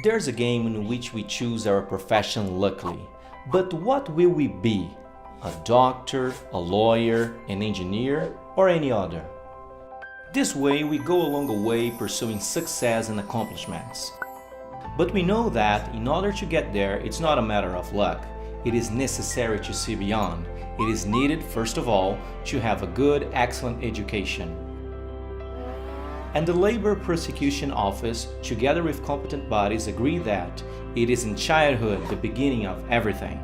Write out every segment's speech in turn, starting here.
There's a game in which we choose our profession luckily. But what will we be? A doctor, a lawyer, an engineer, or any other? This way we go along the way pursuing success and accomplishments. But we know that in order to get there, it's not a matter of luck. It is necessary to see beyond. It is needed, first of all, to have a good, excellent education. And the Labor Prosecution Office, together with competent bodies, agree that it is in childhood the beginning of everything.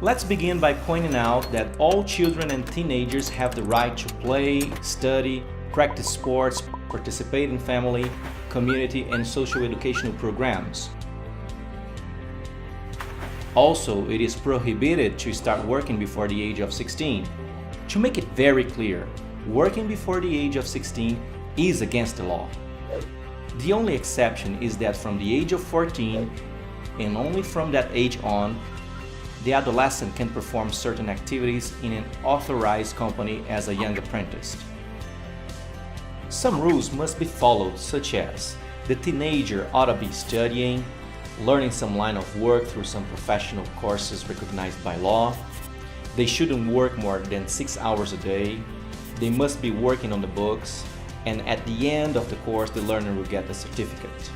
Let's begin by pointing out that all children and teenagers have the right to play, study, practice sports, participate in family, community, and social educational programs. Also, it is prohibited to start working before the age of 16. To make it very clear, working before the age of 16 is against the law. The only exception is that from the age of 14, and only from that age on, the adolescent can perform certain activities in an authorized company as a young apprentice. Some rules must be followed, such as the teenager ought to be studying, learning some line of work through some professional courses recognized by law. They shouldn't work more than 6 hours a day. They must be working on the books, and at the end of the course the learner will get a certificate.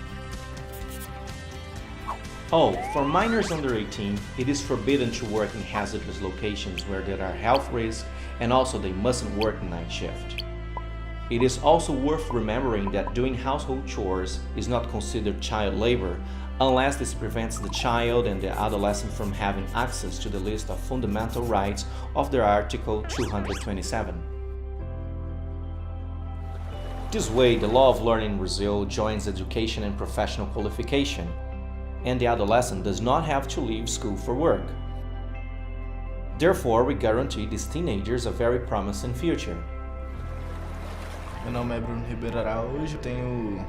Oh, for minors under 18, it is forbidden to work in hazardous locations where there are health risks, and also they mustn't work night shift. It is also worth remembering that doing household chores is not considered child labor unless this prevents the child and the adolescent from having access to the list of fundamental rights of their Article 227. This way, the law of learning in Brazil joins education and professional qualification, and the adolescent does not have to leave school for work. Therefore, we guarantee these teenagers a very promising future. Meu nome é Bruno Ribeiro Araújo, tenho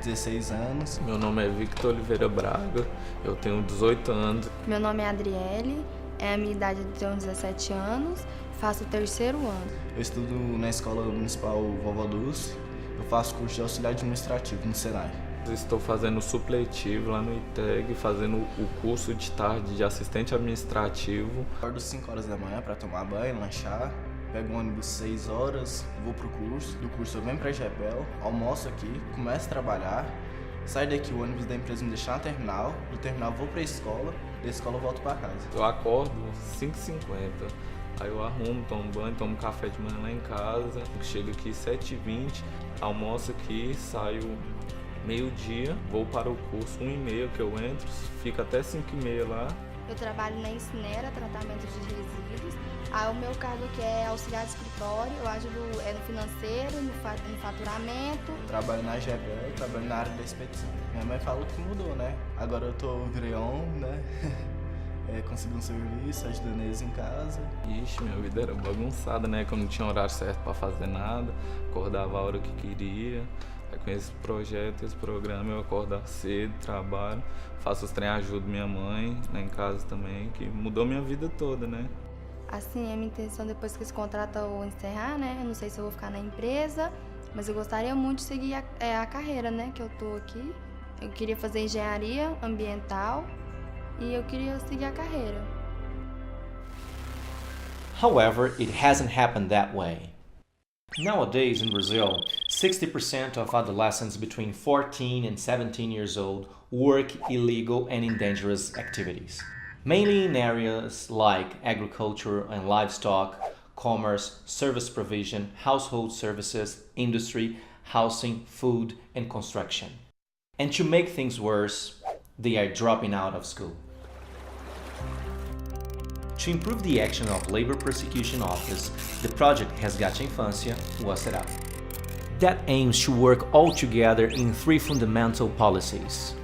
16 anos. Meu nome é Victor Oliveira Braga, eu tenho 18 anos. Meu nome é Adriele, a minha idade é 17 anos, faço o 3º ano. Eu estudo na Escola Municipal Vovó Dulce, eu faço curso de auxiliar administrativo no Senai. Eu estou fazendo supletivo lá no ITEG, fazendo o curso de tarde de assistente administrativo. Acordo às 5 horas da manhã para tomar banho, lanchar. Pego o ônibus 6 horas, vou pro curso. Do curso eu venho pra Jebel, almoço aqui, começo a trabalhar. Saio daqui, o ônibus da empresa me deixa na terminal. Do terminal vou pra escola, da escola eu volto pra casa. Eu acordo 5h50, aí eu arrumo, tomo banho, tomo café de manhã lá em casa. Chego aqui 7h20, almoço aqui, saio meio-dia, vou para o curso 1h30 que eu entro, fico até 5h30 lá. Eu trabalho na Incinera, tratamento de resíduos. Aí o meu cargo aqui é auxiliar de escritório, eu ajudo no financeiro, no faturamento. Eu trabalho na Jebel, trabalho na área da expedição. Minha mãe falou que mudou, né? Agora eu virei homem, né? Consegui um serviço, ajudando eles em casa. Ixi, minha vida era bagunçada, né? Que eu não tinha horário certo para fazer nada, acordava a hora que queria. Aí com esse projeto, esse programa, eu acordo cedo, trabalho, faço os trem, ajudo minha mãe lá em casa também, que mudou minha vida toda, né? Assim, a minha intenção depois que esse contrato eu encerrar, né? Eu não sei se eu vou ficar na empresa, mas eu gostaria muito de seguir a carreira, né? Que eu tô aqui. Eu queria fazer engenharia ambiental e eu queria seguir a carreira. However, it hasn't happened that way. Nowadays in Brazil, 60% of adolescents between 14 and 17 years old work illegal and in dangerous activities, mainly in areas like agriculture and livestock, commerce, service provision, household services, industry, housing, food, and construction. And to make things worse, they are dropping out of school. To improve the action of Labor Prosecution Office, the project Resgate Infância was set up. That aims to work all together in 3 fundamental policies: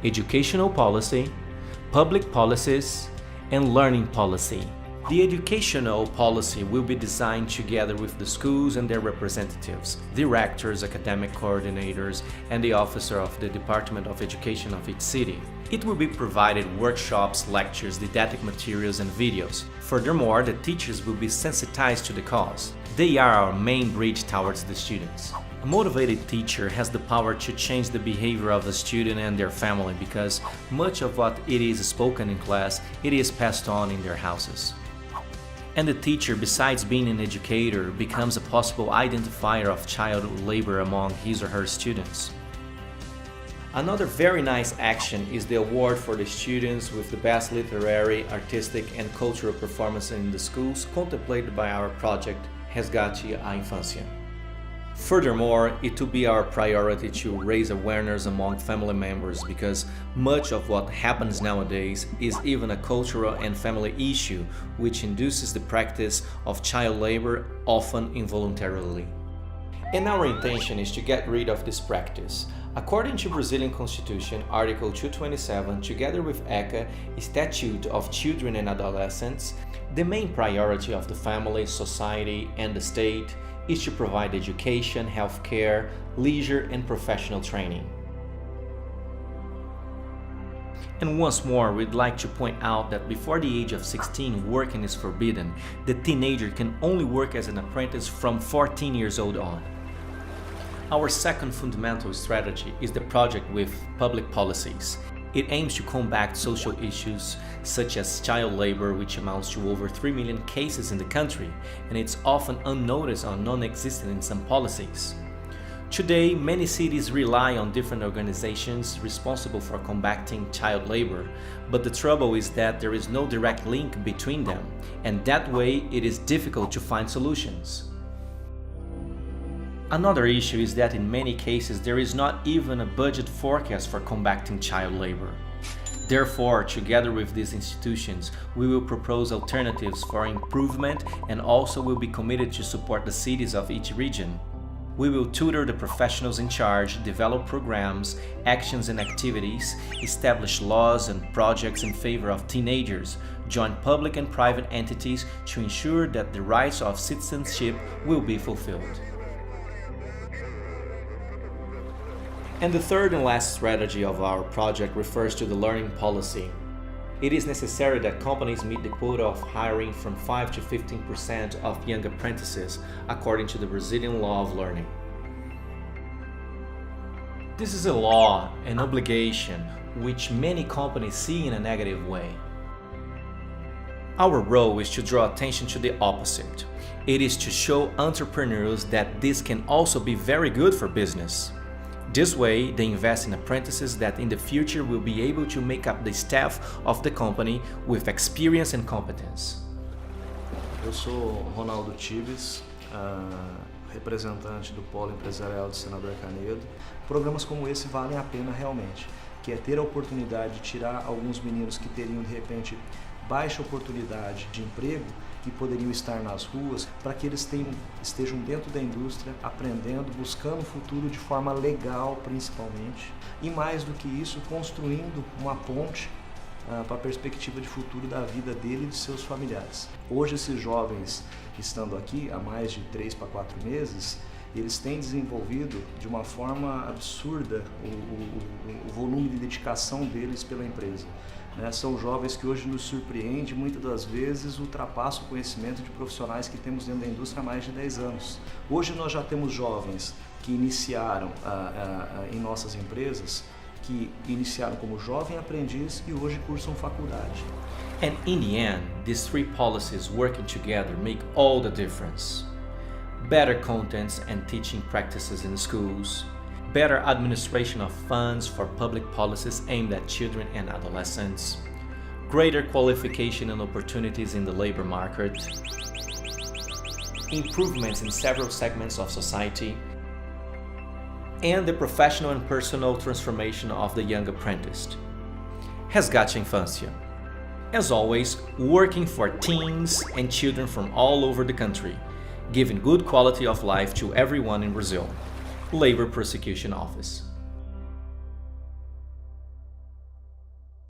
educational policy, public policies, and learning policy. The educational policy will be designed together with the schools and their representatives, directors, academic coordinators, and the officer of the Department of Education of each city. It will be provided workshops, lectures, didactic materials and videos. Furthermore, the teachers will be sensitized to the cause. They are our main bridge towards the students. A motivated teacher has the power to change the behavior of the student and their family because much of what it is spoken in class, it is passed on in their houses. And the teacher, besides being an educator, becomes a possible identifier of child labor among his or her students. Another very nice action is the award for the students with the best literary, artistic and cultural performance in the schools contemplated by our project Resgate a Infância. Furthermore, it will be our priority to raise awareness among family members because much of what happens nowadays is even a cultural and family issue which induces the practice of child labor, often involuntarily. And our intention is to get rid of this practice. According to Brazilian Constitution, Article 227, together with ECA, Statute of Children and Adolescents, the main priority of the family, society, and the state is to provide education, healthcare, leisure, and professional training. And once more, we'd like to point out that before the age of 16, working is forbidden. The teenager can only work as an apprentice from 14 years old on. Our second fundamental strategy is the project with public policies. It aims to combat social issues such as child labor, which amounts to over 3 million cases in the country, and it's often unnoticed or non-existent in some policies. Today, many cities rely on different organizations responsible for combating child labor, but the trouble is that there is no direct link between them, and that way it is difficult to find solutions. Another issue is that in many cases there is not even a budget forecast for combating child labor. Therefore, together with these institutions, we will propose alternatives for improvement and also will be committed to support the cities of each region. We will tutor the professionals in charge, develop programs, actions and activities, establish laws and projects in favor of teenagers, join public and private entities to ensure that the rights of citizenship will be fulfilled. And the third and last strategy of our project refers to the learning policy. It is necessary that companies meet the quota of hiring from 5 to 15% of young apprentices according to the Brazilian law of learning. This is a law, an obligation, which many companies see in a negative way. Our role is to draw attention to the opposite. It is to show entrepreneurs that this can also be very good for business. This way, they invest in apprentices that in the future will be able to make up the staff of the company with experience and competence. Eu sou Ronaldo Tibes, representante do Polo Empresarial do Senador Canedo. Programas como esse valem a pena realmente, que é ter a oportunidade de tirar alguns meninos que teriam de repente baixa oportunidade de emprego e poderiam estar nas ruas, para que eles estejam dentro da indústria, aprendendo, buscando o futuro de forma legal principalmente, e mais do que isso, construindo uma ponte para a perspectiva de futuro da vida dele e de seus familiares. Hoje esses jovens, estando aqui há mais de 3 para 4 meses, eles têm desenvolvido de uma forma absurda o volume de dedicação deles pela empresa. São jovens que hoje nos surpreendem, muitas das vezes ultrapassam o conhecimento de profissionais que temos dentro da indústria há mais de 10 anos. Hoje nós já temos jovens que iniciaram em nossas empresas, que iniciaram como jovem aprendiz e hoje cursam faculdade. And in the end, these three policies working together make all the difference. Better contents and teaching practices in schools, better administration of funds for public policies aimed at children and adolescents, greater qualification and opportunities in the labor market, improvements in several segments of society, and the professional and personal transformation of the young apprentice. Resgate a Infância. As always, working for teens and children from all over the country, giving good quality of life to everyone in Brazil. Labor Prosecution Office.